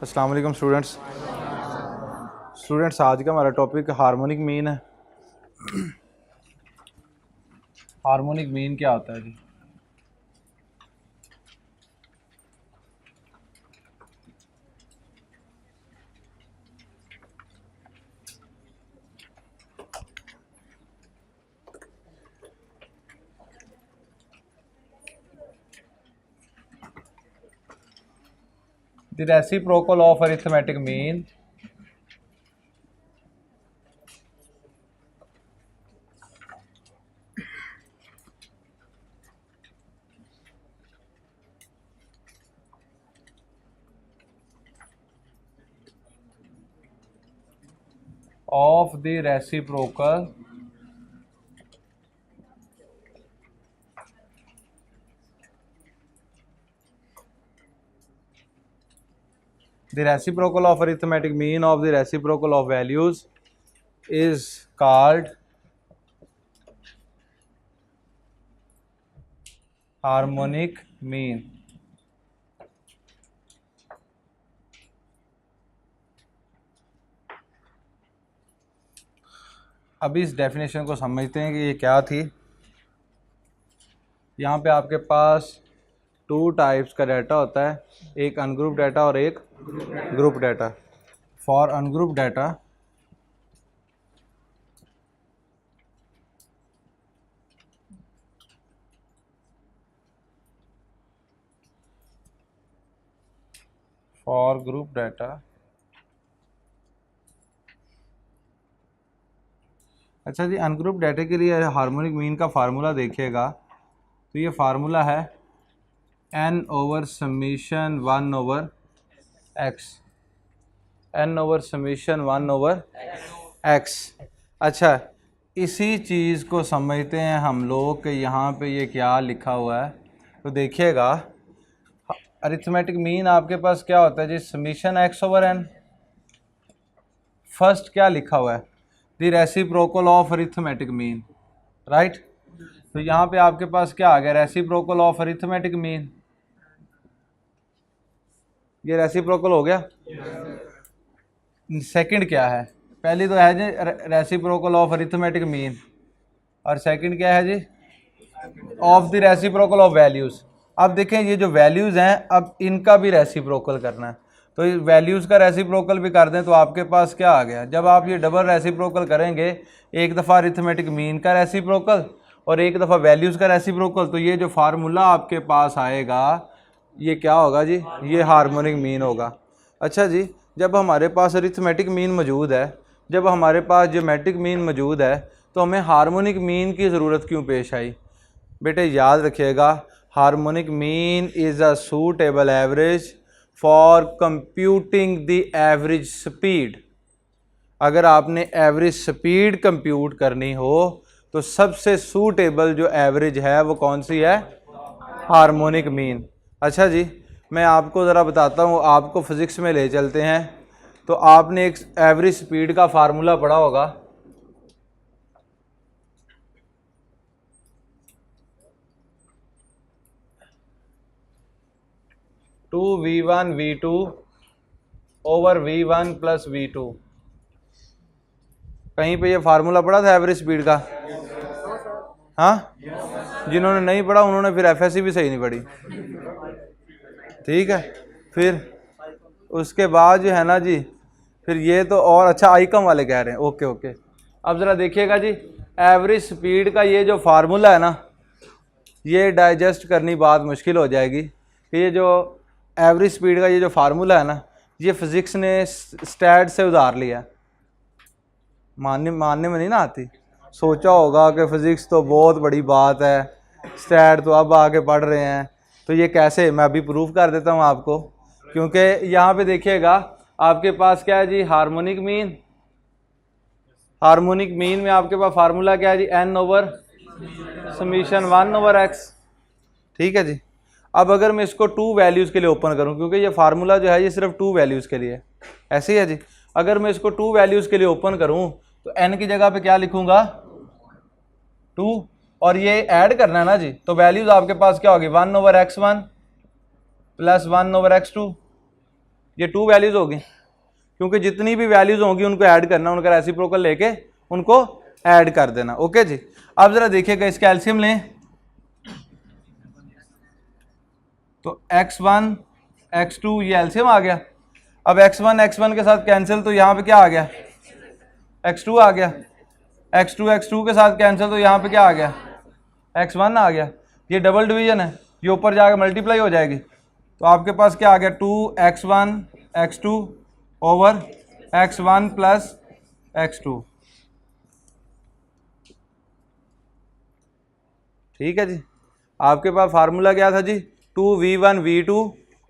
अस्सलाम वालेकुम स्टूडेंट्स, आज का हमारा टॉपिक हार्मोनिक मीन है। हार्मोनिक मीन क्या होता है जी? The reciprocal of arithmetic mean of the reciprocal of arithmetic mean of the reciprocal of values is called harmonic mean. अभी इस डेफिनेशन को समझते हैं कि ये क्या थी। यहाँ पे आपके पास टू टाइप्स का डाटा होता है, एक अनग्रुप डाटा और एक group data. For ungroup data group data, अच्छा जी, अनग्रुप डाटा के लिए हार्मोनिक मीन का फार्मूला देखिएगा तो ये फार्मूला है n over summation 1 over x, n over summation 1 over x। अच्छा, इसी चीज़ को समझते हैं हम लोग कि यहाँ पे ये क्या लिखा हुआ है। तो देखिएगा, अरिथमेटिक मीन आपके पास क्या होता है जी? Summation x over n। First क्या लिखा हुआ है? The reciprocal of arithmetic mean, right. तो यहाँ पे आपके पास क्या आ गया? Reciprocal of arithmetic mean. ये रेसिप्रोकल हो गया। सेकंड क्या है? पहली तो है जी रेसिप्रोकल ऑफ अरिथमेटिक मीन, और सेकंड क्या है जी? Of the reciprocal of values. अब देखें, ये जो वैल्यूज़ हैं, अब इनका भी रेसिप्रोकल करना है। तो ये वैल्यूज़ का रेसिप्रोकल भी कर दें तो आपके पास क्या आ गया? जब आप ये डबल रेसिप्रोकल करेंगे, एक दफ़ा अरिथमेटिक मीन का रेसिप्रोकल और एक दफ़ा वैल्यूज़ का रेसिप्रोकल, तो ये जो फार्मूला आपके पास आएगा ये क्या होगा जी? ये हार्मोनिक मीन होगा। अच्छा जी, जब हमारे पास अरिथमेटिक मीन मौजूद है, जब हमारे पास ज्योमेट्रिक मीन मौजूद है, तो हमें हार्मोनिक मीन की ज़रूरत क्यों पेश आई? बेटे याद रखिएगा, harmonic mean is a suitable average for computing the average speed. अगर आपने एवरेज स्पीड कंप्यूट करनी हो तो सबसे सूटेबल जो एवरेज है वो कौन सी है? Harmonic mean. अच्छा जी, मैं आपको ज़रा बताता हूँ, आपको फिज़िक्स में ले चलते हैं। तो आपने एक एवरेज स्पीड का फार्मूला पढ़ा होगा, to v1 v2 over v1 plus v2। कहीं पे ये फार्मूला पढ़ा था एवरेज स्पीड का? हाँ, जिन्होंने नहीं पढ़ा उन्होंने फिर एफएससी भी सही नहीं पढ़ी। ठीक है, फिर उसके बाद जो है ना जी, फिर ये तो और अच्छा आइकम वाले कह रहे हैं। ओके ओके, अब ज़रा देखिएगा जी, एवरेज स्पीड का ये जो फार्मूला है ना, ये डाइजेस्ट करनी बात मुश्किल हो जाएगी कि ये जो एवरेज स्पीड का ये जो फार्मूला है ना, ये फिज़िक्स ने स्टैट से उधार लिया। मानने में नहीं ना आती। सोचा होगा कि फ़िज़िक्स तो बहुत बड़ी बात है, स्टैट तो अब आके पढ़ रहे हैं, तो ये कैसे? मैं अभी प्रूफ कर देता हूँ आपको। क्योंकि यहाँ पे देखिएगा आपके पास क्या है जी? Harmonic mean. हार्मोनिक मीन में आपके पास फार्मूला क्या है जी? n over summation 1 over x। ठीक है जी। अब अगर मैं इसको टू वैल्यूज़ के लिए ओपन करूं, क्योंकि ये फार्मूला जो है ये सिर्फ टू वैल्यूज़ के लिए, ऐसे ही है जी। अगर मैं इसको टू वैल्यूज़ के लिए ओपन करूं तो n की जगह पे क्या लिखूंगा? 2, और ये ऐड करना है ना जी, तो वैल्यूज़ आपके पास क्या होगी? 1 over x1 plus 1 over x2। ये 2 वैल्यूज़ होगी, क्योंकि जितनी भी वैल्यूज़ होंगी उनको ऐड करना, उनका रेसिप्रोकल लेके उनको ऐड कर देना। ओके जी, अब ज़रा देखिएगा इसका एलसीएम लें तो x1 x2 ये एलसीएम आ गया। अब x1 के साथ कैंसिल तो यहाँ पे क्या आ गया, x2 आ गया, x2 के साथ कैंसिल तो यहाँ पे क्या आ गया, x1 आ गया। ये डबल डिवीजन है, ये ऊपर जाकर मल्टीप्लाई हो जाएगी, तो आपके पास क्या आ गया 2x1 x2 over x1 plus x2। ठीक है जी, आपके पास फार्मूला क्या था जी, 2v1 v2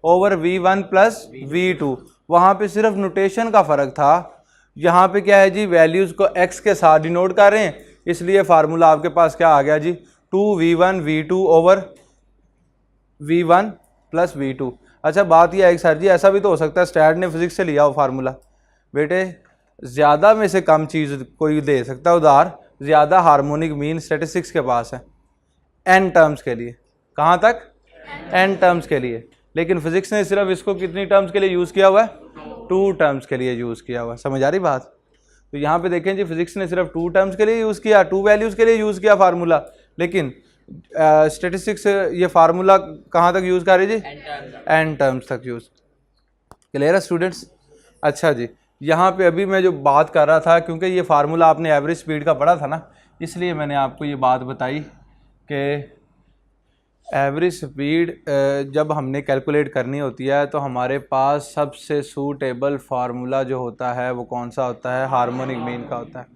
over v1 plus v2। वहाँ पे सिर्फ नोटेशन का फ़र्क था, यहाँ पे क्या है जी, वैल्यूज़ को x के साथ डिनोट कर रहे हैं, इसलिए फार्मूला आपके पास क्या आ गया जी, 2v1 v2 over v1 plus v2। अच्छा बात यह है कि सर जी ऐसा भी तो हो सकता है स्टैट ने फिजिक्स से लिया हो फार्मूला। बेटे ज़्यादा में से कम चीज़ कोई दे सकता है उधार, ज़्यादा हार्मोनिक मीन स्टैटिस्टिक्स के पास है n टर्म्स के लिए। कहाँ तक, n टर्म्स के लिए। लेकिन फिजिक्स ने सिर्फ इसको कितनी टर्म्स के लिए यूज़ किया हुआ है, 2 टर्म्स के लिए यूज़ किया हुआ है। समझ आ रही बात। तो यहाँ पे देखें जी, फिजिक्स ने सिर्फ 2 टर्म्स के लिए यूज़ किया, 2 वैल्यूज़ के लिए यूज़ किया फार्मूला, लेकिन स्टेटिस्टिक्स ये फार्मूला कहाँ तक यूज़ कर रही जी, n टर्म्स तक यूज़। क्लियर है स्टूडेंट्स। अच्छा जी, यहाँ पे अभी मैं जो बात कर रहा था, क्योंकि ये फार्मूला आपने एवरेज स्पीड का पढ़ा था ना, इसलिए मैंने आपको ये बात बताई कि एवरेज स्पीड जब हमने कैलकुलेट करनी होती है तो हमारे पास सबसे सूटेबल फार्मूला जो होता है वो कौन सा होता है, हार्मोनिक मीन का होता है।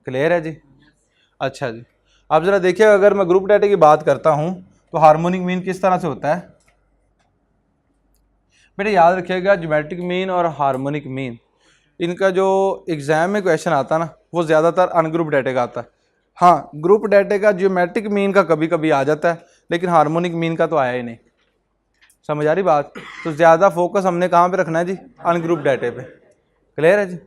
क्लियर है जी। अच्छा जी, आप ज़रा देखिए, अगर मैं ग्रुप डाटा की बात करता हूँ तो हार्मोनिक मीन किस तरह से होता है। बेटे याद रखिएगा, ज्योमेट्रिक मीन और हार्मोनिक मीन, इनका जो एग्ज़ाम में क्वेश्चन आता है ना, वो ज़्यादातर अनग्रुप डाटे का आता है। हाँ, ग्रुप डाटे का ज्योमेट्रिक मीन का कभी कभी आ जाता है, लेकिन हार्मोनिक मीन का तो आया ही नहीं। समझ आ रही बात। तो ज़्यादा फोकस हमने कहाँ पे रखना है जी, अनग्रुप डाटे पे। क्लियर है जी,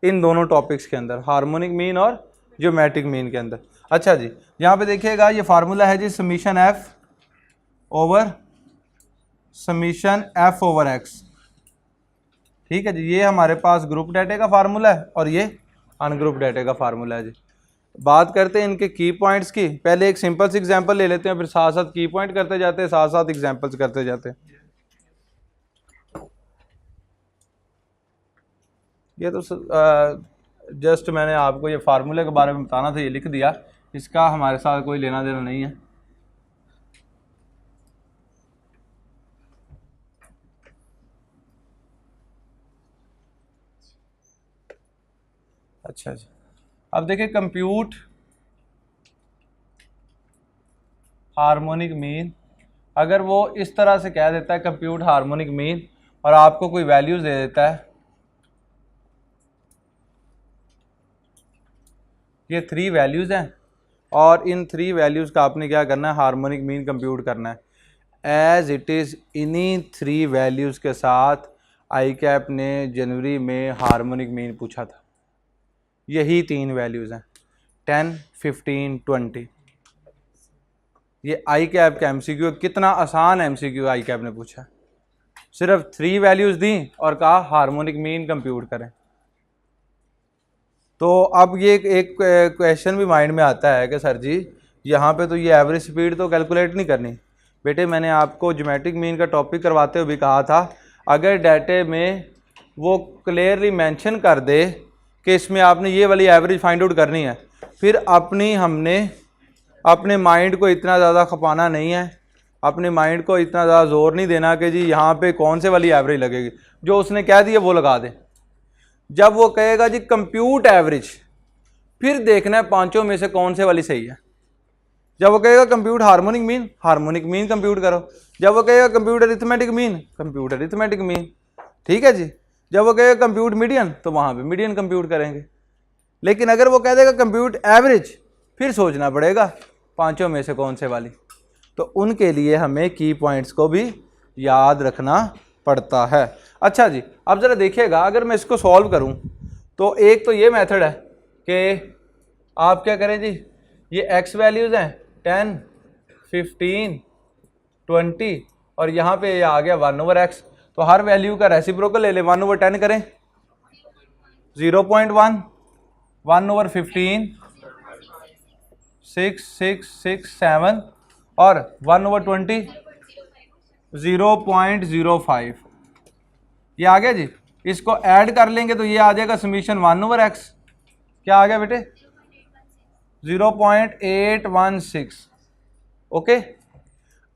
इन दोनों टॉपिक्स के अंदर, हार्मोनिक मीन और ज्योमेट्रिक मीन के अंदर। अच्छा जी, यहाँ पे देखिएगा, ये फार्मूला है जी summation f over summation f over x. ठीक है जी, ये हमारे पास ग्रुप डाटे का फार्मूला है और ये अनग्रुप डाटे का फार्मूला है जी। बात करते हैं इनके की पॉइंट्स की। पहले एक सिंपल सी एग्जांपल ले लेते हैं, फिर साथ साथ की पॉइंट करते जाते हैं, साथ साथ एग्जांपल्स करते जाते हैं। ये तो जस्ट मैंने आपको ये फार्मूले के बारे में बताना था, ये लिख दिया, इसका हमारे साथ कोई लेना देना नहीं है। अच्छा जी, अब देखिए, कंप्यूट हार्मोनिक मीन, अगर वो इस तरह से कह देता है कंप्यूट हार्मोनिक मीन, और आपको कोई वैल्यूज दे देता है, ये 3 वैल्यूज हैं और इन 3 वैल्यूज का आपने क्या करना है, हार्मोनिक मीन कंप्यूट करना है एज इट इज़। इन्हीं 3 वैल्यूज के साथ आई कैप ने जनवरी में हार्मोनिक मीन पूछा था। यही 3 वैल्यूज हैं, 10, 15, 20। ये आई कैप का एमसीक्यू, कितना आसान एमसीक्यू आई कैप ने पूछा। सिर्फ 3 वैल्यूज दी और कहा हार्मोनिक मीन कंप्यूट करें। तो अब ये एक क्वेश्चन भी माइंड में आता है कि सर जी यहाँ पे तो ये एवरेज स्पीड तो कैलकुलेट नहीं करनी। बेटे मैंने आपको ज्योमेट्रिक मीन का टॉपिक करवाते हुए भी कहा था, अगर डाटे में वो क्लियरली मेंशन कर दे कि इसमें आपने ये वाली एवरेज फाइंड आउट करनी है, फिर हमने अपने माइंड को इतना ज़्यादा खपाना नहीं है, अपने माइंड को इतना ज़्यादा जोर नहीं देना कि जी यहाँ पे कौन से वाली एवरेज लगेगी, जो उसने कह दिया वो लगा दे। जब वो कहेगा जी कंप्यूट एवरेज, फिर देखना है पांचों में से कौन से वाली सही है। जब वो कहेगा कंप्यूट हार्मोनिक मीन कंप्यूट करो। जब वो कहेगा कंप्यूट अरिथमेटिक मीन, ठीक है जी। जब वो कहेगा कंप्यूट मीडियन, तो वहाँ पे मीडियन कंप्यूट करेंगे। लेकिन अगर वो कह देगा कंप्यूट एवरेज, फिर सोचना पड़ेगा पांचों में से कौन से वाली। तो उनके लिए हमें की पॉइंट्स को भी याद रखना पड़ता है। अच्छा जी, अब ज़रा देखिएगा, अगर मैं इसको सॉल्व करूं तो एक तो ये मेथड है कि आप क्या करें जी, ये x वैल्यूज़ हैं 10, 15, 20 और यहाँ पे ये आ गया 1/x। तो हर वैल्यू का रेसिप्रोकल ले लें, 1/10 करें, 0.1, 1/15, 6, 6, 6, 7 और 1/20, 0.05। ये आ गया जी। इसको ऐड कर लेंगे तो ये आ जाएगा समीशन 1/x, क्या आ गया बेटे, 0.816। ओके,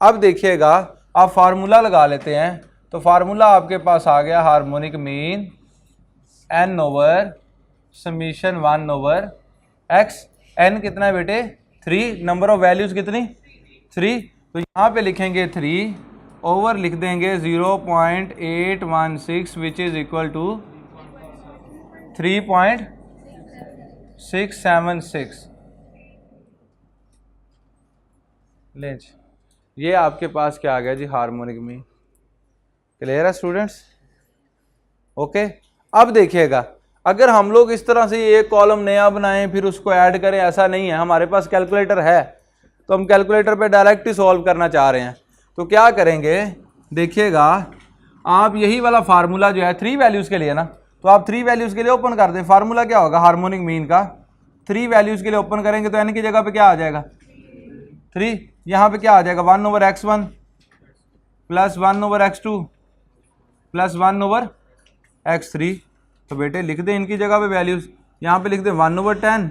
अब देखिएगा, आप फार्मूला लगा लेते हैं, तो फार्मूला आपके पास आ गया harmonic mean n/, summation 1/x। n कितना है बेटे, 3, नंबर ऑफ वैल्यूज कितनी, 3, तो यहाँ पे लिखेंगे 3 ओवर लिख देंगे 0.816 विच इज इक्वल टू 3.676। ले जी, ये आपके पास क्या आ गया जी, हार्मोनिक मीन। क्लियर है स्टूडेंट्स? ओके, अब देखिएगा, अगर हम लोग इस तरह से एक कॉलम नया बनाएं फिर उसको ऐड करें, ऐसा नहीं है, हमारे पास कैलकुलेटर है तो हम कैलकुलेटर पे डायरेक्ट ही सॉल्व करना चाह रहे हैं। तो क्या करेंगे, देखिएगा, आप यही वाला फार्मूला जो है 3 वैल्यूज़ के लिए ना, तो आप 3 वैल्यूज़ के लिए ओपन कर दें। फार्मूला क्या होगा हार्मोनिक मीन का, 3 वैल्यूज़ के लिए ओपन करेंगे तो n की जगह पे क्या आ जाएगा, 3, यहाँ पे क्या आ जाएगा 1/x1 plus 1/x2 plus 1/x3। तो बेटे लिख दें इनकी जगह पे वैल्यूज़, यहाँ पे लिख दें 1/10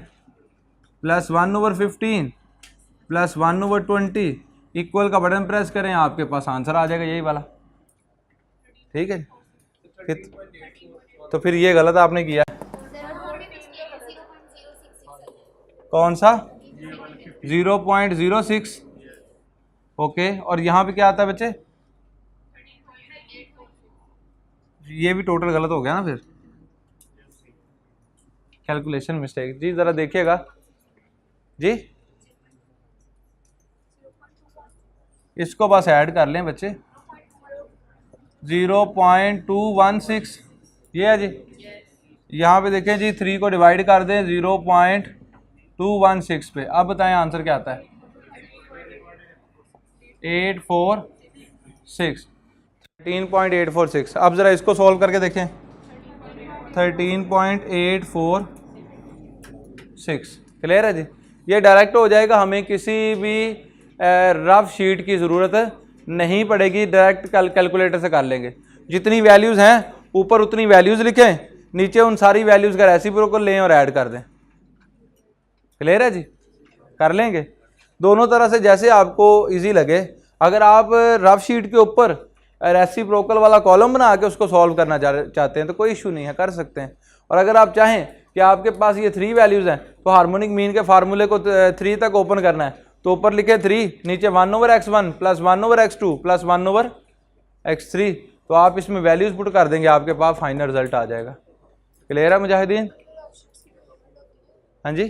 प्लस 1/15 प्लस 1/20, इक्वल का बटन प्रेस करें, आपके पास आंसर आ जाएगा यही वाला। ठीक है, तो फिर ये गलत आपने किया, कौन सा, 0.06। ओके, और यहाँ पे क्या आता है बच्चे, ये भी टोटल गलत हो गया ना, फिर कैलकुलेशन मिस्टेक जी। जरा देखिएगा जी, इसको बस ऐड कर लें बच्चे, 0.216, ये है जी। यहाँ पे देखें जी, 3 को डिवाइड कर दें 0.216 पे, अब बताएं आंसर क्या आता है, 846, 13.846। अब ज़रा इसको सॉल्व करके देखें, 13.846। क्लियर है जी, ये डायरेक्ट हो जाएगा, हमें किसी भी रफ शीट की ज़रूरत नहीं पड़ेगी, डायरेक्ट कैलकुलेटर से कर लेंगे। जितनी वैल्यूज़ हैं ऊपर उतनी वैल्यूज़ लिखें, नीचे उन सारी वैल्यूज़ का रेसिप्रोकल लें और ऐड कर दें। क्लियर है जी, कर लेंगे दोनों तरह से जैसे आपको इजी लगे। अगर आप रफ शीट के ऊपर रेसिप्रोकल वाला कॉलम बना के उसको सॉल्व करना चाहते हैं तो कोई इशू नहीं है, कर सकते हैं। और अगर आप चाहें कि आपके पास ये 3 वैल्यूज़ हैं तो हार्मोनिक मीन के फार्मूले को 3 तक ओपन करना है, तो ऊपर लिखे 3, नीचे 1/x1 plus 1/x2 plus 1/x3, तो आप इसमें वैल्यूज़ पुट कर देंगे, आपके पास फाइनल रिजल्ट आ जाएगा। क्लियर है मुजाहिदीन? हाँ जी,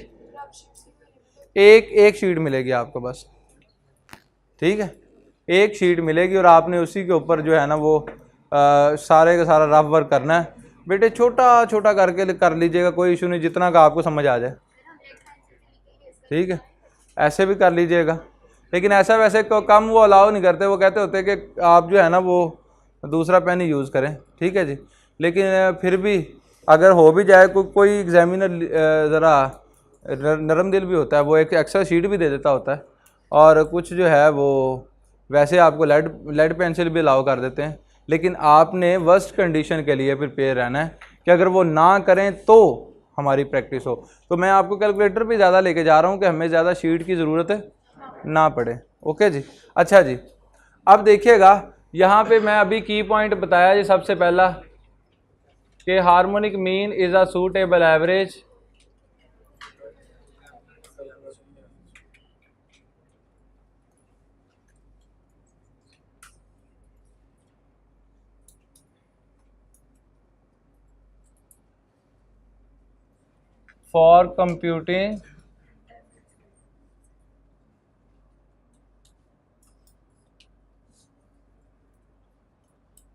एक शीट मिलेगी आपको बस, ठीक है, एक शीट मिलेगी और आपने उसी के ऊपर जो है ना वो सारे का सारा रफ वर्क करना है। बेटे छोटा छोटा करके कर लीजिएगा, कोई इशू नहीं, जितना का आपको समझ आ जाए। ठीक है, ऐसे भी कर लीजिएगा, लेकिन ऐसा वैसे कम वो अलाउ नहीं करते, वो कहते होते कि आप जो है ना वो दूसरा पेन ही यूज़ करें। ठीक है जी, लेकिन फिर भी अगर हो भी जाए, कोई एग्जामिनर ज़रा नरम दिल भी होता है, वो एक एक्स्ट्रा शीट भी दे देता होता है, और कुछ जो है वो वैसे आपको लेड पेंसिल भी अलाउ कर देते हैं। लेकिन आपने वर्स्ट कंडीशन के लिए प्रिपेयर रहना है कि अगर वो ना करें तो हमारी प्रैक्टिस हो। तो मैं आपको कैलकुलेटर पे ज़्यादा लेके जा रहा हूँ कि हमें ज़्यादा शीट की ज़रूरत ना पड़े। ओके जी, अच्छा जी, अब देखिएगा यहाँ पे मैं अभी की पॉइंट बताया जी, सबसे पहला कि harmonic mean is a suitable average for computing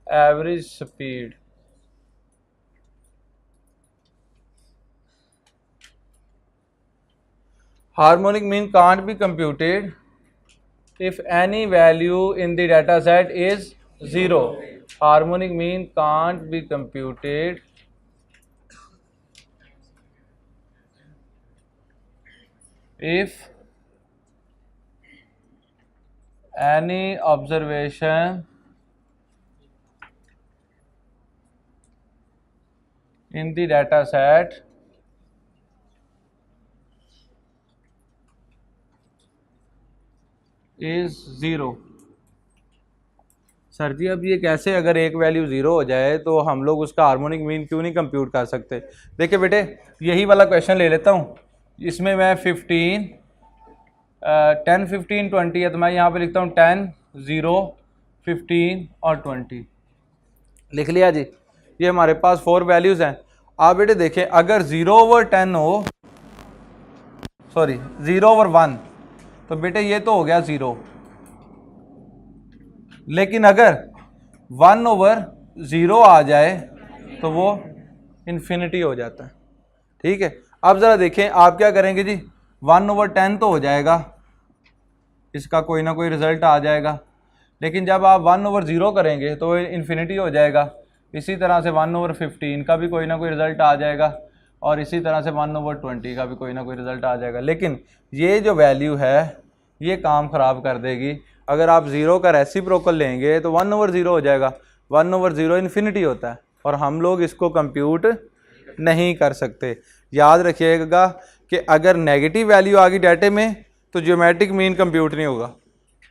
average speed. Harmonic mean can't be computed if any value in the data set is 0, harmonic mean can't be computed if any observation in the data set is 0। Sir जी अब ये कैसे, अगर एक value 0 हो जाए तो हम लोग उसका हार्मोनिक मीन क्यों नहीं कंप्यूट कर सकते? देखिए बेटे यही वाला क्वेश्चन ले लेता हूँ, इसमें मैं 15 10 15 20 है, तो मैं यहाँ पे लिखता हूँ 10 0 15 और 20 लिख लिया जी। ये हमारे पास 4 वैल्यूज़ हैं। आप बेटे देखें अगर 0/10 हो, सॉरी 0/1, तो बेटे ये तो हो गया 0, लेकिन अगर 1/0 आ जाए तो वो इन्फिनिटी हो जाता है। ठीक है, अब ज़रा देखें आप क्या करेंगे जी, 1/10 तो हो जाएगा, इसका कोई ना कोई रिजल्ट आ जाएगा, लेकिन जब आप 1/0 करेंगे तो इन्फिनिटी हो जाएगा। इसी तरह से 1/15 का भी कोई ना कोई रिजल्ट आ जाएगा, और इसी तरह से 1/20 का भी कोई ना कोई रिजल्ट आ जाएगा। लेकिन ये जो वैल्यू है ये काम ख़राब कर देगी। अगर आप 0 का रेसिप्रोकल लेंगे तो 1/0 हो जाएगा, 1/0 इन्फिनिटी होता है, और हम लोग इसको कंप्यूट नहीं कर सकते। याद रखिएगा कि अगर नेगेटिव वैल्यू आ गई डाटे में तो ज्योमेट्रिक मीन कंप्यूट नहीं होगा,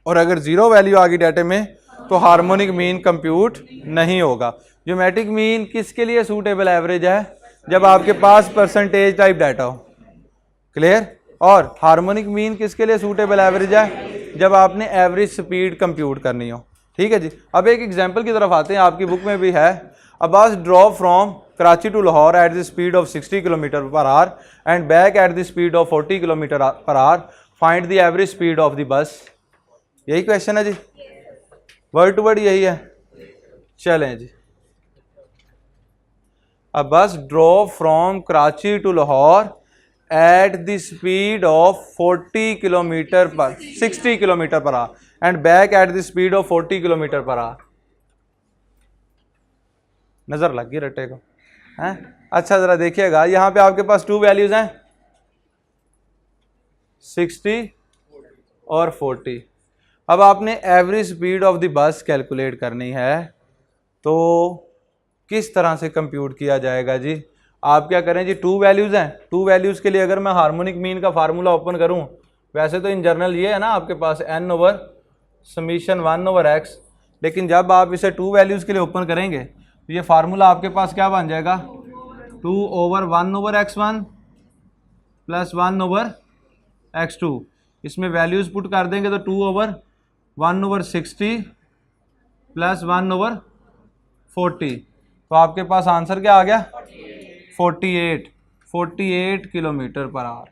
और अगर 0 वैल्यू आ गई डाटे में तो हार्मोनिक मीन कंप्यूट नहीं होगा। ज्योमेट्रिक मीन किसके लिए सूटेबल एवरेज है? जब आपके पास परसेंटेज टाइप डाटा हो। क्लियर? और हार्मोनिक मीन किसके लिए सूटेबल एवरेज है? जब आपने एवरेज स्पीड कंप्यूट करनी हो। ठीक है जी, अब एक एग्जांपल की तरफ आते हैं, आपकी बुक में भी है। A bus drop from Karachi to Lahore at the speed of 60 km/h and back at the speed of 40 km/h, find the average speed of the bus. यही क्वेश्चन है जी, वर्ड टू वर्ड यही है। चलें जी, a bus drove from Karachi to Lahore at the speed of 60 km/h and back at the speed of 40 km/h। नजर लग गई रटे को हैं? अच्छा जरा देखिएगा, यहां पे आपके पास 2 वैल्यूज हैं, 60 और 40। अब आपने एवरेज स्पीड ऑफ द बस कैलकुलेट करनी है, तो किस तरह से कंप्यूट किया जाएगा जी? आप क्या करें जी, 2 वैल्यूज़ हैं, 2 वैल्यूज़ के लिए अगर मैं हार्मोनिक मीन का फार्मूला ओपन करूं, वैसे तो इन जनरल ये है ना आपके पास n/1/x, लेकिन जब आप इसे 2 वैल्यूज़ के लिए ओपन करेंगे तो ये फार्मूला आपके पास क्या बन जाएगा, 2/1/x1 प्लस 1/x2। इसमें वैल्यूज़ पुट कर देंगे तो 2/1/60 प्लस 1/40, तो आपके पास आंसर क्या आ गया, 48 km/h।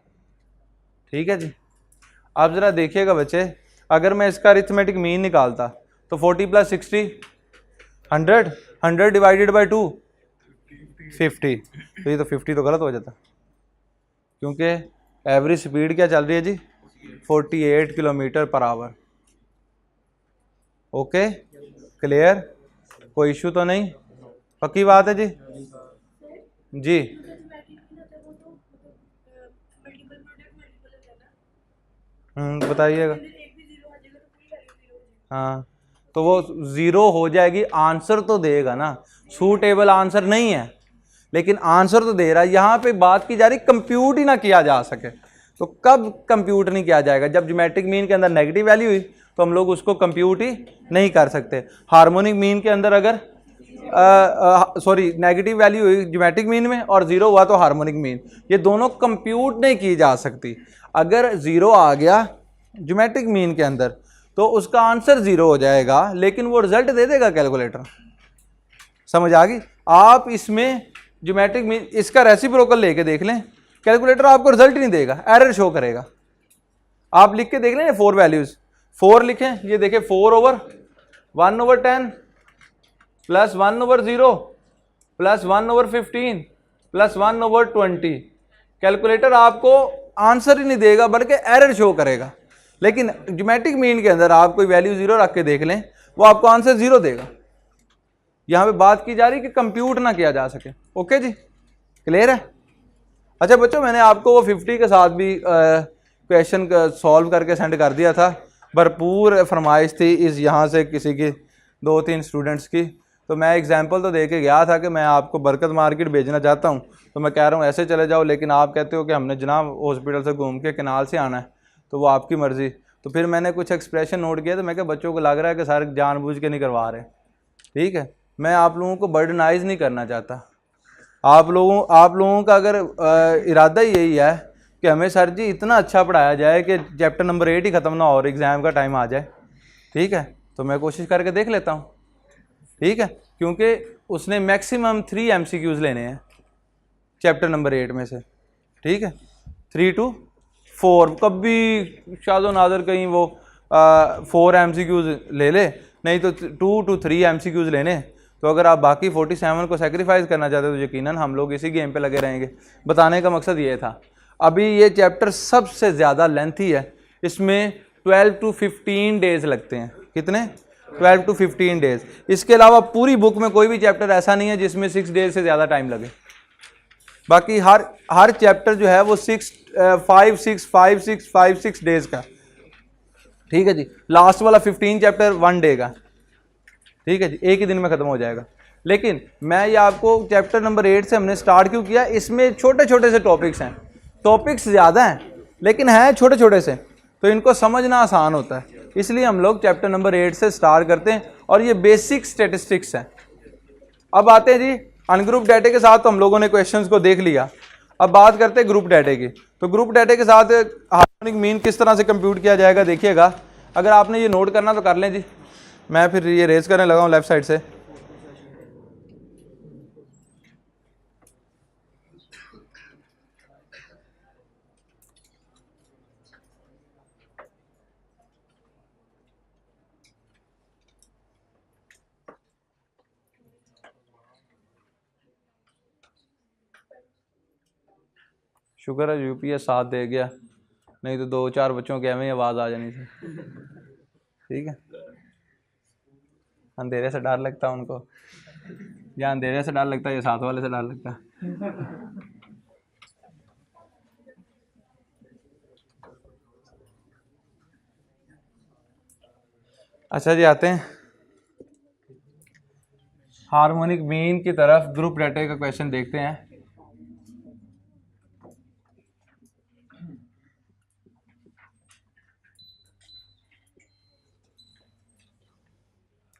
ठीक है जी, अब ज़रा देखिएगा बच्चे, अगर मैं इसका अरिथमेटिक मीन निकालता तो 40 + 60 100, 100 डिवाइडेड बाई 2 50, तो ये तो 50 तो गलत हो जाता, क्योंकि एवरेज स्पीड क्या चल रही है जी, 48 km/h। ओके क्लियर, कोई इशू तो नहीं, पक्की बात है जी? जी बताइएगा। हाँ तो वो 0 हो जाएगी, आंसर तो देगा ना, सूटेबल आंसर नहीं है लेकिन आंसर तो दे रहा है। यहाँ पे बात की जा रही कंप्यूट ही ना किया जा सके, तो कब कंप्यूट नहीं किया जाएगा? जब ज्योमेट्रिक मीन के अंदर नेगेटिव वैल्यू हुई तो हम लोग उसको कंप्यूट ही नहीं कर सकते। हार्मोनिक मीन के अंदर अगर सॉरी नेगेटिव वैल्यू हुई ज्योमेट्रिक मीन में और 0 हुआ तो हार्मोनिक मीन, ये दोनों कंप्यूट नहीं की जा सकती। अगर 0 आ गया ज्योमेट्रिक मीन के अंदर तो उसका आंसर 0 हो जाएगा, लेकिन वो रिजल्ट दे देगा कैलकुलेटर। समझ आ गई? आप इसमें ज्योमेट्रिक मीन इसका रेसिप्रोकल लेके देख लें, कैलकुलेटर आपको रिजल्ट नहीं देगा, एरर शो करेगा। आप लिख के देख लें 4 वैल्यूज, 4 लिखें, ये देखें 4/1/10 प्लस 1/0 प्लस 1/15 प्लस 1/20। कैलकुलेटर आपको आंसर ही नहीं देगा बल्कि एरर शो करेगा। लेकिन ज्योमेट्रिक मीन के अंदर आप कोई वैल्यू 0 रख के देख लें वो आपको आंसर 0 देगा। यहाँ पे बात की जा रही है कि कंप्यूट ना किया जा सके। ओके जी, क्लियर है। अच्छा बच्चों, मैंने आपको वो 50 के साथ भी क्वेश्चन सॉल्व करके सेंड कर दिया था। भरपूर फरमाइश थी इस यहाँ से किसी की 2-3 स्टूडेंट्स की। तो मैं एग्जांपल तो दे के गया था कि मैं आपको बरकत मार्केट भेजना चाहता हूँ, तो मैं कह रहा हूँ ऐसे चले जाओ, लेकिन आप कहते हो कि हमने जनाब हॉस्पिटल से घूम के कनाल से आना है, तो वो आपकी मर्ज़ी। तो फिर मैंने कुछ एक्सप्रेशन नोट किया, तो मैं क्या बच्चों को लग रहा है कि सर जानबूझ के नहीं करवा रहे। ठीक है, मैं आप लोगों को बर्डनाइज नहीं करना चाहता। आप लोगों का अगर इरादा ही यही है कि हमें सर जी इतना अच्छा पढ़ाया जाए कि चैप्टर नंबर 8 ही ख़त्म ना हो और एग्ज़ाम का टाइम आ जाए, ठीक है, तो मैं कोशिश करके देख लेता हूँ। ठीक है, क्योंकि उसने मैक्सिमम 3 MCQs लेने हैं चैप्टर नंबर 8 में से। ठीक है, 3 to 4, कभी शादो नादर कहीं वो 4 MCQs ले ले, नहीं तो 2 to 3 MCQs लेने। तो अगर आप बाकी 47 को सेक्रीफाइस करना चाहते हो तो यकीनन हम लोग इसी गेम पे लगे रहेंगे। बताने का मकसद ये था। अभी ये चैप्टर सबसे ज़्यादा लेंथी है, इसमें 12 to 15 डेज़ लगते हैं। कितने? 12 to 15 डेज़। इसके अलावा पूरी बुक में कोई भी चैप्टर ऐसा नहीं है जिसमें 6 डेज़ से ज़्यादा टाइम लगे। बाकी हर चैप्टर जो है वो 5-6 डेज़ का। ठीक है जी, लास्ट वाला 15 चैप्टर 1 डे का। ठीक है जी, एक ही दिन में ख़त्म हो जाएगा। लेकिन मैं ये आपको चैप्टर नंबर 8 से हमने स्टार्ट क्यों किया, इसमें छोटे छोटे से टॉपिक्स हैं, टॉपिक्स ज़्यादा हैं लेकिन हैं छोटे छोटे से, तो इनको समझना आसान होता है, इसलिए हम लोग चैप्टर नंबर 8 से स्टार्ट करते हैं। और ये बेसिक स्टेटिस्टिक्स हैं। अब आते हैं जी अनग्रुप डाटे के साथ, तो हम लोगों ने क्वेश्चंस को देख लिया। अब बात करते हैं ग्रुप डाटे की। तो ग्रुप डाटे के साथ हार्मोनिक मीन किस तरह से कंप्यूट किया जाएगा देखिएगा। अगर आपने ये नोट करना तो कर लें जी, मैं फिर ये रेज करने लगा हूँ लेफ्ट साइड से। शुक्र है यूपीएस साथ दे गया, नहीं तो 2-4 बच्चों के एवं आवाज़ आ जानी थी। ठीक है, अंधेरे से डर लगता है उनको, या अंधेरे से डर लगता है या साथ वाले से डर लगता है। अच्छा जी, आते हैं हार्मोनिक मीन की तरफ। ग्रुप डाटा का क्वेश्चन देखते हैं।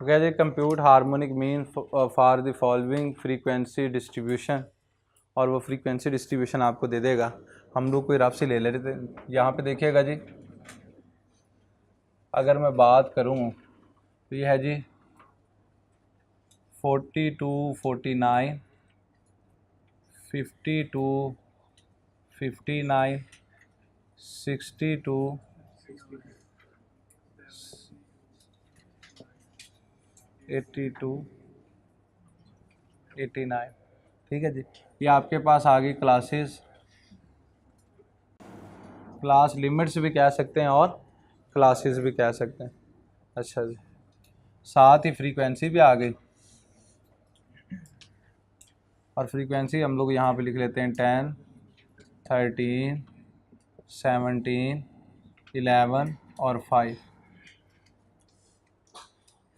तो क्या जी, compute harmonic mean for the following frequency distribution, और वो फ्रीक्वेंसी डिस्ट्रीब्यूशन आपको दे देगा। हम लोग कोई रफ से ले लेते थे। यहाँ पे देखिएगा जी, अगर मैं बात करूँ तो ये है जी 42, 49, 52, 59, 62, 82, 89। ठीक है जी, ये आपके पास आ गई क्लासेस। क्लास लिमिट्स भी कह सकते हैं और क्लासेस भी कह सकते हैं। अच्छा जी, साथ ही फ्रीक्वेंसी भी आ गई, और फ्रीक्वेंसी हम लोग यहाँ पे लिख लेते हैं 10, 13, 17, 11 और 5।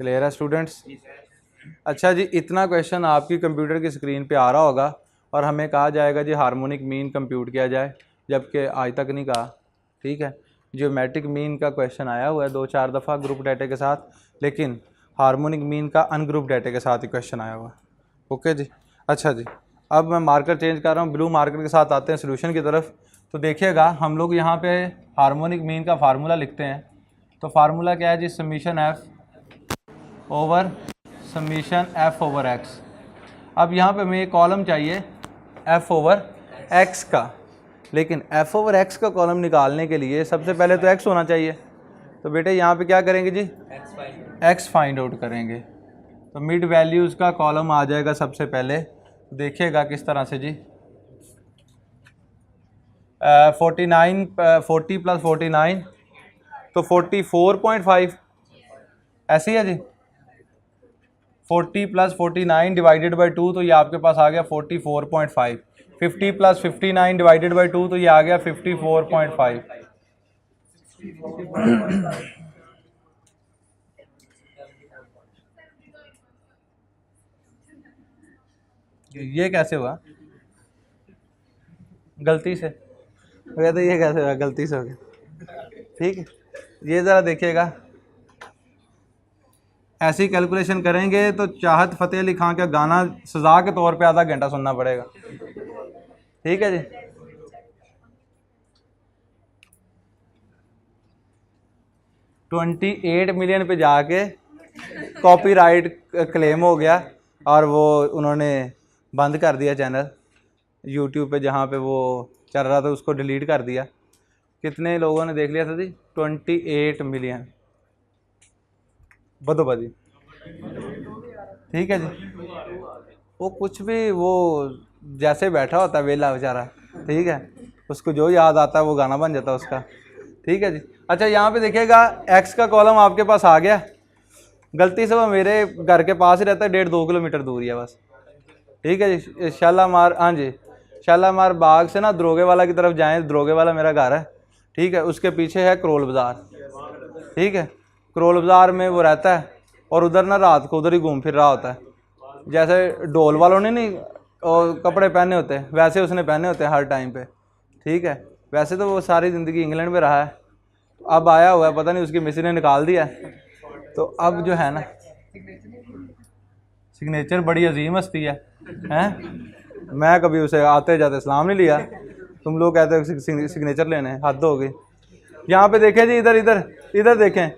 क्लियर है स्टूडेंट्स? अच्छा जी, इतना क्वेश्चन आपकी कंप्यूटर की स्क्रीन पे आ रहा होगा और हमें कहा जाएगा जी हार्मोनिक मीन कंप्यूट किया जाए, जबकि आज तक नहीं कहा। ठीक है, ज्योमेट्रिक मीन का क्वेश्चन आया हुआ है 2-4 दफ़ा ग्रुप डाटा के साथ, लेकिन हार्मोनिक मीन का अनग्रुप डाटा के साथ ही क्वेश्चन आया हुआ है। ओके जी, अच्छा जी, अब मैं मार्कर चेंज कर रहा हूँ, ब्लू मार्कर के साथ आते हैं सोल्यूशन की तरफ। तो देखिएगा, हम लोग यहाँ पे हार्मोनिक मीन का फार्मूला लिखते हैं। तो फार्मूला क्या है जी, summation f over summation f over x. अब यहाँ पे हमें एक कॉलम चाहिए एफ ओवर एक्स का, लेकिन एफ ओवर एक्स का कॉलम निकालने के लिए सबसे पहले तो एक्स होना चाहिए। तो बेटे यहाँ पे क्या करेंगे जी, एक्स फाइंड आउट करेंगे। तो मिड वैल्यूज़ का कॉलम आ जाएगा सबसे पहले। देखिएगा किस तरह से जी, 49, 40 + 49 तो 44.5 ऐसी है जी। 40 + 49 डिवाइडेड बाई 2, तो ये आपके पास आ गया 44.5। 50 + 59 डिवाइडेड बाई 2, तो ये आ गया 54.5। ये कैसे हुआ गलती से? कहते ये कैसे हुआ गलती से हो गया? ठीक है, ये ज़रा देखिएगा, ऐसी कैलकुलेशन करेंगे तो चाहत फ़तेह अली खान का गाना सजा के तौर पे आधा घंटा सुनना पड़ेगा। ठीक है जी। $28 मिलियन पे जाके कॉपीराइट क्लेम हो गया और वो उन्होंने बंद कर दिया चैनल यूट्यूब पे, जहाँ पे वो चल रहा था उसको डिलीट कर दिया। कितने लोगों ने देख लिया था जी? 28 मिलियन बदोबदी। ठीक है जी। वो कुछ भी, वो जैसे बैठा होता है वेला बेचारा, ठीक है, उसको जो याद आता है वो गाना बन जाता है उसका। ठीक है जी। अच्छा, यहाँ पे देखिएगा एक्स का कॉलम आपके पास आ गया, गलती से वो मेरे घर के पास ही रहता है, 1.5-2 किलोमीटर दूरी है बस। ठीक है जी। शालामार, हाँ जी, शालामार बाग से ना दरोगे वाला की तरफ जाएं, दरोगे वाला मेरा घर है। ठीक है, उसके पीछे है करोल बाज़ार। ठीक है, करोल बाज़ार में वो रहता है और उधर ना रात को उधर ही घूम फिर रहा होता है। जैसे ढोल वालों ने नहीं और कपड़े पहने होते हैं, वैसे उसने पहने होते हैं हर टाइम पे। ठीक है, वैसे तो वो सारी ज़िंदगी इंग्लैंड में रहा है, अब आया हुआ है, पता नहीं उसकी मिसी ने निकाल दिया है। तो अब जो है ना, सिग्नेचर बड़ी अजीम हस्ती है, हैं? मैं कभी उसे आते जाते सलाम नहीं लिया, तुम लोग कहते हो सिग्नेचर लेने, हद हो गई। यहाँ पे देखें जी, इधर इधर इधर देखें,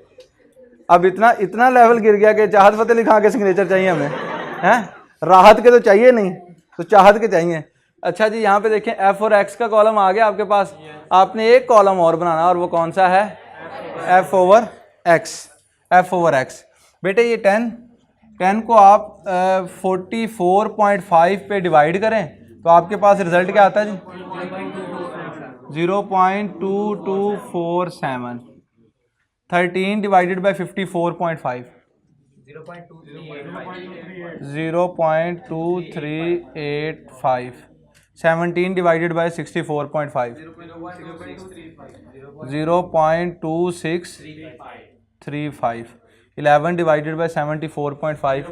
अब इतना इतना लेवल गिर गया कि चाहत फ़तेह अली खान के सिग्नेचर चाहिए हमें, हैं? राहत के तो चाहिए नहीं, तो चाहत के चाहिए। अच्छा जी, यहाँ पे देखें एफ और एक्स का कॉलम आ गया आपके पास, आपने एक कॉलम और बनाना, और वो कौन सा है? F over x. F over x बेटे, ये 10 को आप 44.5 पे डिवाइड करें तो आपके पास रिजल्ट क्या आता है जी? 0.2247। 13 divided by 54.5, 0.2385। 17 divided by 64.5, 0.2635। 11 divided by 74.5,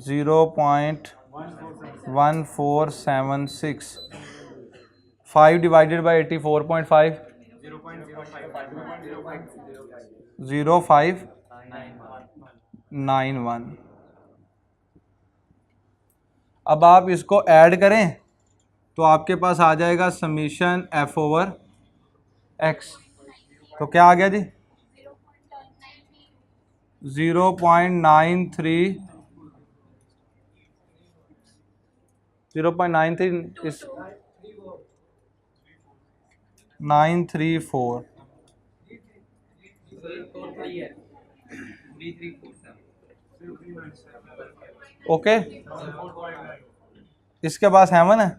0.1476। 5 divided by 84.5, 0591। अब आप इसको ऐड करें तो आपके पास आ जाएगा समीशन एफ ओवर एक्स। तो क्या आ गया जी? 0.93, 0.93 इस 934। ओके, इसके पास हेवन है,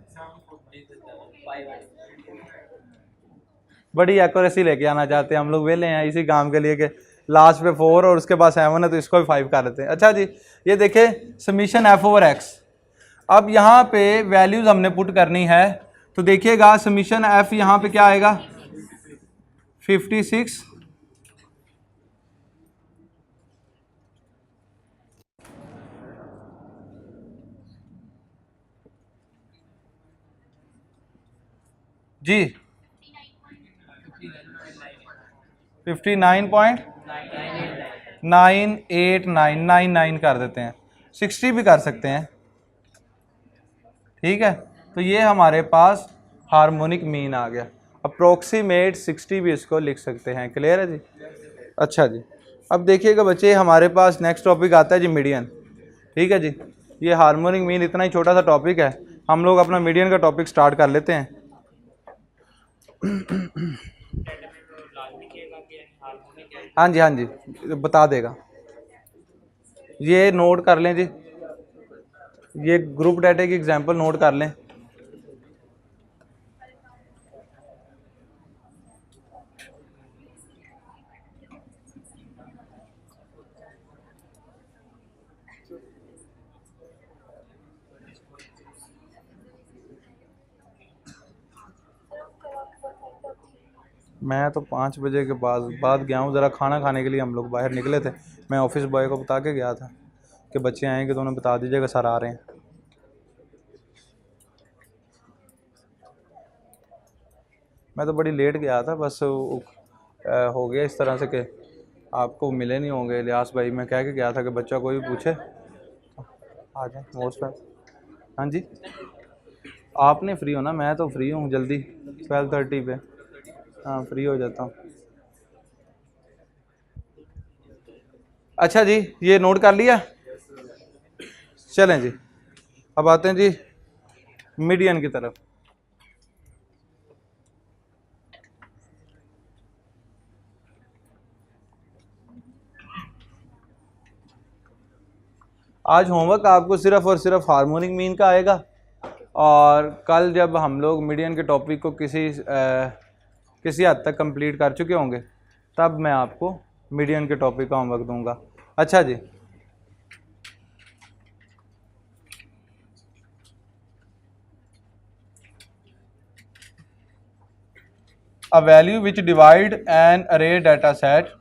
बड़ी एक्यूरेसी लेके आना चाहते हैं हम लोग, वेले हैं इसी काम के लिए कि लास्ट पे 4 और उसके पास 7 है तो इसको भी 5 कर देते हैं। अच्छा जी, ये देखें समीशन एफ ओवर एक्स। अब यहाँ पे वैल्यूज हमने पुट करनी है, तो देखिएगा समीशन एफ यहाँ पे क्या आएगा? 56 जी, 59.98999 कर देते हैं, 60 भी कर सकते हैं। ठीक है, तो ये हमारे पास हार्मोनिक मीन आ गया, अप्रोक्सीमेट 60 भी इसको लिख सकते हैं। क्लियर है जी? अच्छा जी, अब देखिएगा बच्चे, हमारे पास नेक्स्ट टॉपिक आता है जी मीडियन। ठीक है जी, ये हार्मोनिक मीन इतना ही छोटा सा टॉपिक है, हम लोग अपना मीडियन का टॉपिक स्टार्ट कर लेते हैं। हाँ जी, हाँ जी, बता देगा। ये नोट कर लें जी, ये ग्रुप डाटा की एग्जांपल नोट कर लें। मैं तो 5 बजे के बाद गया हूँ, ज़रा खाना खाने के लिए हम लोग बाहर निकले थे। मैं ऑफिस बॉय को बता के गया था कि बच्चे आएंगे तो उन्हें बता दीजिएगा सर आ रहे हैं। मैं तो बड़ी लेट गया था, बस हो गया इस तरह से कि आपको मिले नहीं होंगे इलियास भाई। मैं कह के गया था कि बच्चा कोई भी पूछे आ जाए मोस्ट। हाँ जी, आप नहीं फ्री हो ना? मैं तो फ्री हूँ जल्दी 12:30 पे। हाँ फ्री हो जाता हूँ। अच्छा जी, ये नोट कर लिया। चलें जी, अब आते हैं जी मीडियन की तरफ। आज होमवर्क आपको सिर्फ और सिर्फ हार्मोनिक मीन का आएगा, और कल जब हम लोग मीडियन के टॉपिक को किसी हद तक कंप्लीट कर चुके होंगे तब मैं आपको मीडियन के टॉपिक का होमवर्क दूंगा। अच्छा जी, a value which divide an array data set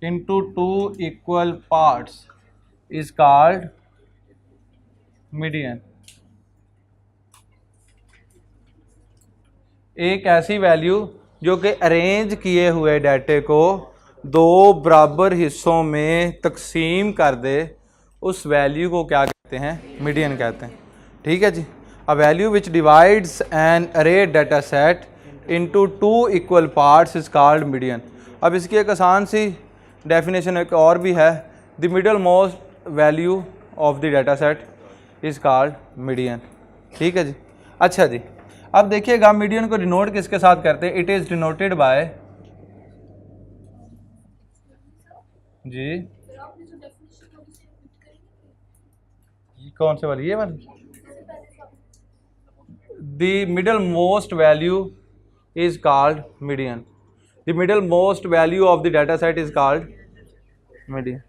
into two equal parts is called median। एक ऐसी वैल्यू जो कि अरेंज किए हुए डाटे को दो बराबर हिस्सों में तकसीम कर दे, उस वैल्यू को क्या कहते हैं? मीडियन कहते हैं। ठीक है जी। Uh value which divides an array data set into two equal parts is called median. अब इसकी एक आसान सी डेफिनेशन एक और भी है, the middle most value of the data set is called median. ठीक है जी। अच्छा जी, अब देखिएगा मीडियन को डिनोट किसके साथ करते हैं? इट इज डिनोटेड बाय जी, कौन से वाली? ये वाली। The middle most value is called median. The middle most value of the data set is called median.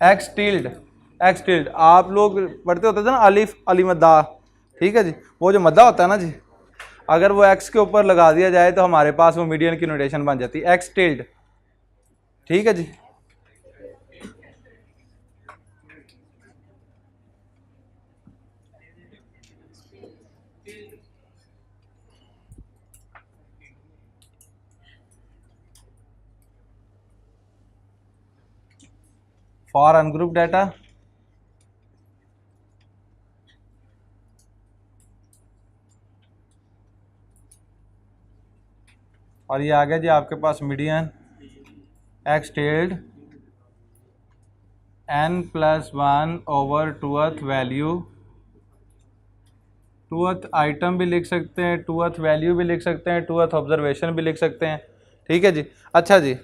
X tilde आप लोग पढ़ते होते थे ना, अलिफ अली मद्दा। ठीक है जी, वो जो मद्दा होता है ना जी, अगर वो एक्स के ऊपर लगा दिया जाए तो हमारे पास वो मीडियन की नोटेशन बन जाती है, एक्स टिल्ड। ठीक है जी। फॉर अनग्रुप डाटा, और ये आ गया जी आपके पास median x tailed n+1 over टूथ वैल्यू। टूथ आइटम भी लिख सकते हैं, टूथ वैल्यू भी लिख सकते हैं, टूथ ऑब्जर्वेशन भी लिख सकते हैं। ठीक है जी। अच्छा जी,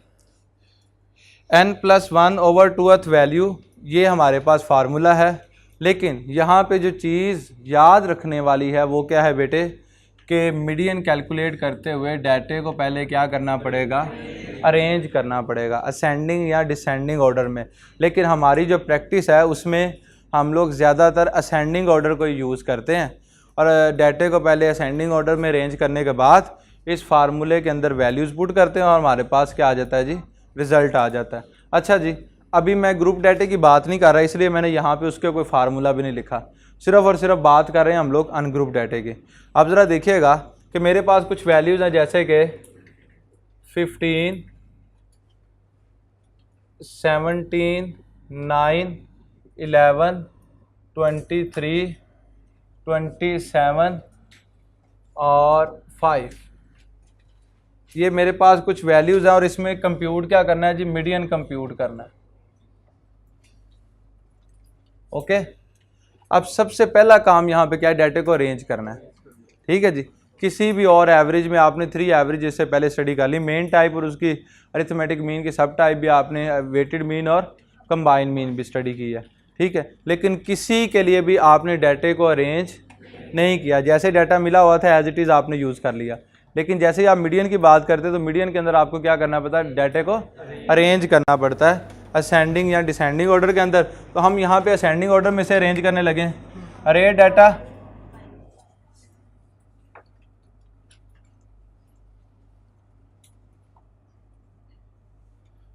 n+1 ओवर टूथ वैल्यू ये हमारे पास फार्मूला है, लेकिन यहाँ पे जो चीज़ याद रखने वाली है वो क्या है बेटे, कि मीडियन कैलकुलेट करते हुए डाटे को पहले क्या करना पड़ेगा? अरेंज करना पड़ेगा असेंडिंग या डिसेंडिंग ऑर्डर में। लेकिन हमारी जो प्रैक्टिस है उसमें हम लोग ज़्यादातर असेंडिंग ऑर्डर को यूज़ करते हैं, और डाटे को पहले असेंडिंग ऑर्डर में अरेंज करने के बाद इस फार्मूले के अंदर वैल्यूज़ पुट करते हैं और हमारे पास क्या आ जाता है जी? रिज़ल्ट आ जाता है। अच्छा जी, अभी मैं ग्रुप डाटे की बात नहीं कर रहा, इसलिए मैंने यहाँ पे उसके कोई फार्मूला भी नहीं लिखा, सिर्फ और सिर्फ बात कर रहे हैं हम लोग अनग्रुप डाटे की। अब ज़रा देखिएगा कि मेरे पास कुछ वैल्यूज़ हैं, जैसे कि 15, 17, 9, 11, 23, 27 और 5। ये मेरे पास कुछ वैल्यूज़ हैं और इसमें कंप्यूट क्या करना है जी? मीडियन कंप्यूट करना है। ओके, अब सबसे पहला काम यहाँ पे क्या है? डाटे को अरेंज करना है। ठीक है जी। किसी भी और एवरेज में आपने 3 एवरेज इससे पहले स्टडी कर ली, मेन टाइप और उसकी अरिथमेटिक मीन की सब टाइप भी आपने, वेटेड मीन और कंबाइन मीन भी स्टडी की है, ठीक है। लेकिन किसी के लिए भी आपने डाटे को अरेंज नहीं किया, जैसे डाटा मिला हुआ था एज इट इज़ आपने यूज़ कर लिया। लेकिन जैसे ही आप मीडियन की बात करते हैं तो मीडियन के अंदर आपको क्या करना पड़ता है, डाटे को अरेंज करना पड़ता है असेंडिंग या डिसेंडिंग ऑर्डर के अंदर। तो हम यहाँ पे असेंडिंग ऑर्डर में से अरेंज करने लगे। अरे डाटा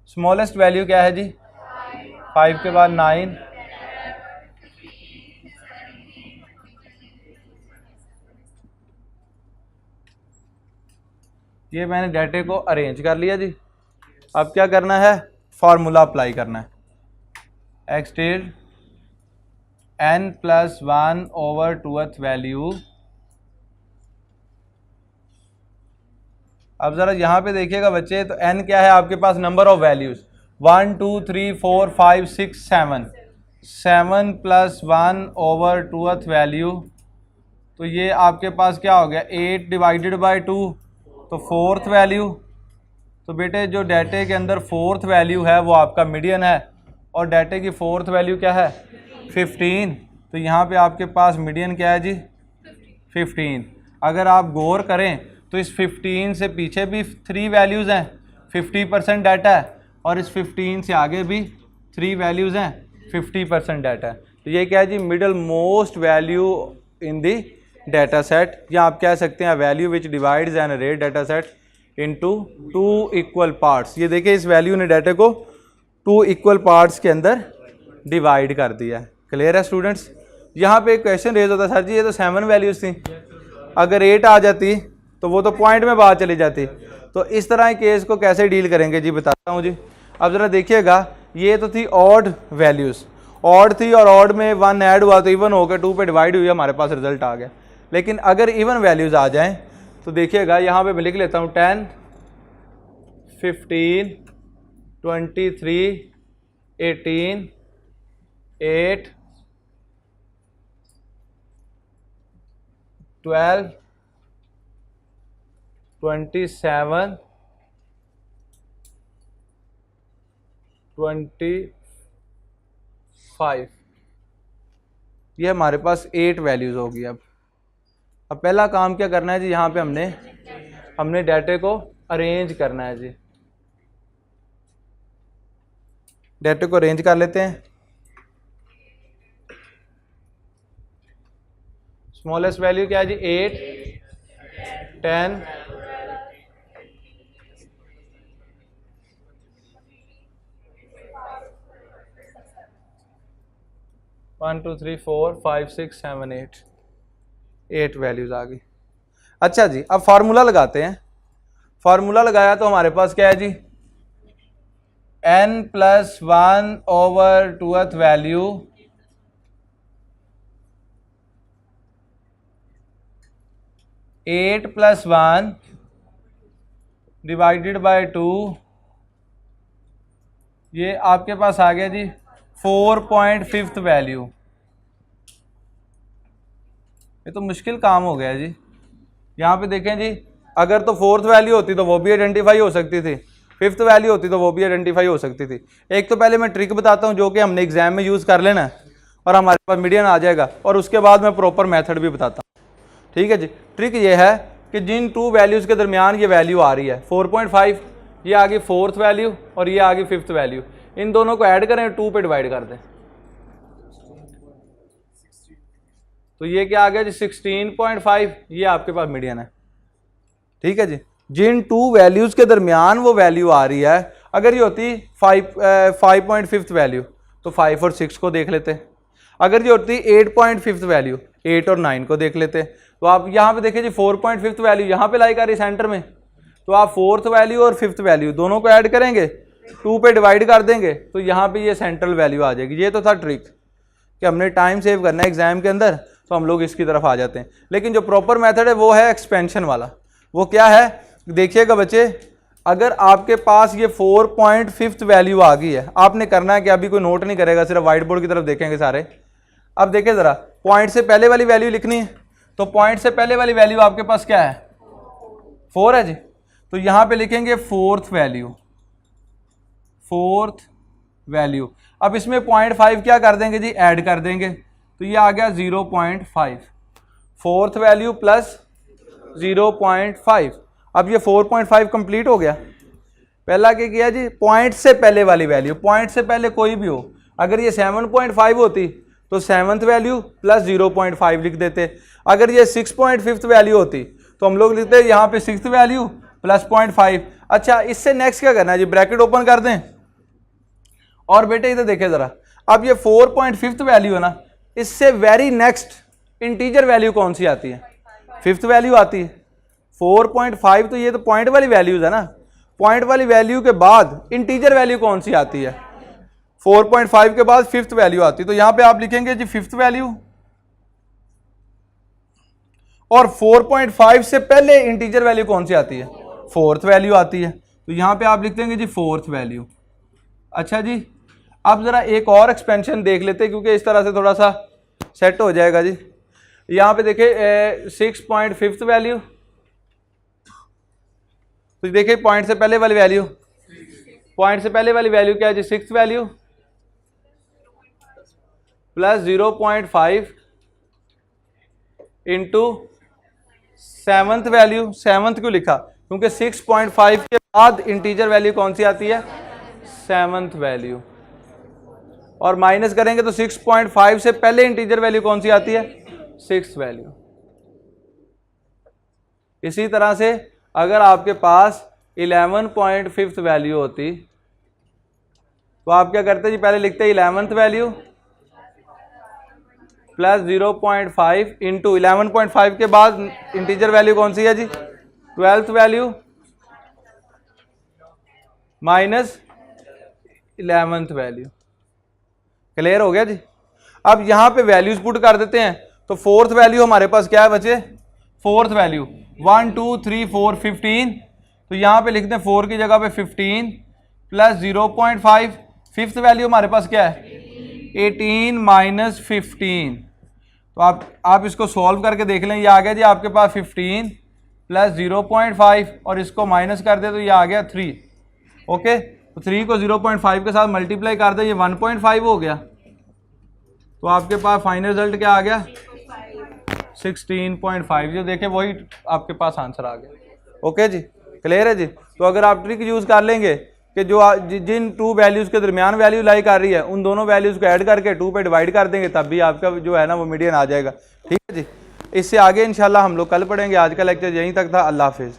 स्मॉलेस्ट वैल्यू क्या है जी, 5 के बाद 9, ये मैंने डाटे को अरेंज कर लिया जी। अब क्या करना है, फार्मूला अप्लाई करना है, एक्सटेड n+1/2th वैल्यू। अब ज़रा यहाँ पे देखिएगा बच्चे, तो n क्या है आपके पास, number of values 1 2 3 4 5 6 7, 7 + 1/2th value, तो ये आपके पास क्या हो गया 8 डिवाइडेड बाय 2, तो 4th वैल्यू। तो बेटे जो डाटे के अंदर 4th वैल्यू है वो आपका मीडियन है, और डाटे की 4th वैल्यू क्या है 15, तो यहाँ पे आपके पास मीडियन क्या है जी 15। अगर आप गौर करें तो इस 15 से पीछे भी 3 वैल्यूज़ हैं, 50% डाटा है, और इस 15 से आगे भी 3 वैल्यूज़ हैं, 50% डाटा है। तो ये क्या है जी, middle most value in the data set, या आप कह सकते हैं value which divides an array data set into 2 equal parts. ये देखिए इस वैल्यू ने डाटा को 2 इक्वल पार्ट्स के अंदर डिवाइड कर दिया है। क्लियर है स्टूडेंट्स। यहाँ पे एक क्वेश्चन रेज होता है, सर जी ये तो 7 वैल्यूज़ थी, अगर 8 आ जाती तो वो तो पॉइंट में बात चली जाती। तो इस तरह के केस को कैसे डील करेंगे जी, बताता हूँ जी। अब ज़रा देखिएगा, ये तो थी ऑड वैल्यूज़, ऑड थी और ऑड में 1 ऐड हुआ तो इवन होकर 2 पे डिवाइड हुई, हमारे पास रिजल्ट आ गया। लेकिन अगर इवन वैल्यूज़ आ जाएं तो देखिएगा यहाँ पे मैं लिख लेता हूँ 10 15 23 18 8 12 27 25, ये हमारे पास 8 वैल्यूज़ होगी। अब पहला काम क्या करना है जी, यहाँ पे हमने डाटे को अरेंज करना है जी। डाटे को अरेंज कर लेते हैं। स्मॉलेस्ट वैल्यू क्या है जी 8 10 1 2 3 4 5 6 7 8 वैल्यूज आ गई। अच्छा जी, अब फार्मूला लगाते हैं। फार्मूला लगाया तो हमारे पास क्या है जी, n+1/2th value at + 1 divided by 2, ये आपके पास आ गया जी 4.5th वैल्यू। ये तो मुश्किल काम हो गया जी। यहाँ पे देखें जी, अगर तो 4th वैल्यू होती तो वो भी आइडेंटिफाई हो सकती थी, 5th वैल्यू होती तो वो भी आइडेंटिफाई हो सकती थी। एक तो पहले मैं ट्रिक बताता हूँ जो कि हमने एग्जाम में यूज़ कर लेना है और हमारे पास मीडियन आ जाएगा, और उसके बाद मैं प्रॉपर मेथड भी बताता हूँ। ठीक है जी। ट्रिक ये है कि जिन 2 वैल्यूज़ के दरमियान ये वैल्यू आ रही है 4.5, ये आ गई 4th वैल्यू और ये आ गई 5th वैल्यू, इन दोनों को ऐड करें 2 पे डिवाइड कर दें, तो ये क्या आ गया जी 16.5, ये आपके पास मीडियन है। ठीक है जी। जिन 2 वैल्यूज़ के दरमियान वो वैल्यू आ रही है, अगर ये होती 5.5th वैल्यू तो 5 और 6 को देख लेते, अगर ये होती 8.5th वैल्यू 8 और 9 को देख लेते। तो आप यहाँ पे देखिए जी 4.5th वैल्यू यहाँ पे लाई कर रही सेंटर में, तो आप 4th वैल्यू और 5th वैल्यू दोनों को ऐड करेंगे, 2 पे डिवाइड कर देंगे, तो यहाँ पे ये सेंट्रल वैल्यू आ जाएगी। ये तो था ट्रिक कि हमने टाइम सेव करना है एग्जाम के अंदर, तो हम लोग इसकी तरफ आ जाते हैं। लेकिन जो प्रॉपर मेथड है वो है एक्सपेंशन वाला। वो क्या है देखिएगा बच्चे, अगर आपके पास ये 4.5th वैल्यू आ गई है, आपने करना है कि अभी कोई नोट नहीं करेगा, सिर्फ व्हाइट बोर्ड की तरफ देखेंगे सारे। अब देखिए ज़रा, पॉइंट से पहले वाली वैल्यू लिखनी है, तो पॉइंट से पहले वाली वैल्यू आपके पास क्या है 4 है जी, तो यहां पे लिखेंगे फोर्थ वैल्यू। अब इसमें 0.5 क्या कर देंगे जी, ऐड कर देंगे, तो ये आ गया 0.5, फोर्थ वैल्यू प्लस 0.5। अब ये 4.5 कंप्लीट हो गया। पहला क्या किया जी, पॉइंट से पहले वाली वैल्यू, पॉइंट से पहले कोई भी हो, अगर ये 7.5 होती तो 7th वैल्यू प्लस 0.5 लिख देते। अगर ये 6.5 वैल्यू होती तो हम लोग लिखते यहाँ पे 6th वैल्यू प्लस 0.5। अच्छा, इससे नेक्स्ट क्या करना है जी, ब्रैकेट ओपन कर दें और बेटे इधर देखें जरा, अब ये 4.5 वैल्यू है ना, इससे वेरी नेक्स्ट इंटीजर वैल्यू कौन सी आती है, 5th वैल्यू आती है। 4.5 तो ये तो पॉइंट वाली वैल्यूज है ना, पॉइंट वाली वैल्यू के बाद इंटीजर वैल्यू कौन सी आती है, 4.5 के बाद 5th वैल्यू आती है। तो यहां पे आप लिखेंगे जी 5th वैल्यू, और 4.5 से पहले इंटीजर वैल्यू कौन सी आती है, 4th वैल्यू आती है, तो यहां पे आप लिख देंगे जी 4th वैल्यू। अच्छा जी, अब जरा एक और एक्सपेंशन देख लेते हैं, क्योंकि इस तरह से थोड़ा सा सेट हो जाएगा जी। यहां पे देखिए 6.5 वैल्यू, तो देखिए पॉइंट से पहले वाली वैल्यू, पॉइंट से पहले वाली वैल्यू क्या है जी, 6th value plus 0.5 into 7th value. 7th क्यों लिखा, क्योंकि 6.5 के बाद इंटीजर वैल्यू कौन सी आती है, 7th वैल्यू, और माइनस करेंगे तो 6.5 से पहले इंटीजर वैल्यू कौन सी आती है, 6th वैल्यू। इसी तरह से अगर आपके पास 11.5 वैल्यू होती तो आप क्या करते जी, पहले लिखते 11th वैल्यू प्लस 0.5 इंटू 11.5 के बाद इंटीजर वैल्यू कौन सी है जी, 12th value minus 11th value. Clear हो गया जी। अब यहां पे वैल्यूज पुट कर देते हैं, तो 4th वैल्यू हमारे पास क्या है बच्चे, 4th वैल्यू 1 2 3 4 15, तो यहां पे लिखते हैं 4 की जगह पे 15 प्लस 0.5। 5th वैल्यू हमारे पास क्या है, 18 माइनस 15, तो आप इसको सॉल्व करके देख लें, ये आ गया जी आपके पास 15 प्लस 0.5, और इसको माइनस कर दे तो ये आ गया 3। ओके, तो 3 को 0.5 के साथ मल्टीप्लाई कर दे, ये 1.5 हो गया, तो आपके पास फाइनल रिजल्ट क्या आ गया, 16.5। जो देखे वही आपके पास आंसर आ गया। ओके जी, क्लियर है जी। तो अगर आप ट्रिक यूज कर लेंगे कि जो जिन टू वैल्यूज के दरमियान वैल्यू लाई कर रही है, उन दोनों वैल्यूज को ऐड करके 2 पे डिवाइड कर देंगे, तब भी आपका जो है ना वो मीडियन आ जाएगा। ठीक है जी, इससे आगे इंशाल्लाह हम लोग कल पढ़ेंगे। आज का लेक्चर यहीं तक था। अल्लाह हाफिज़।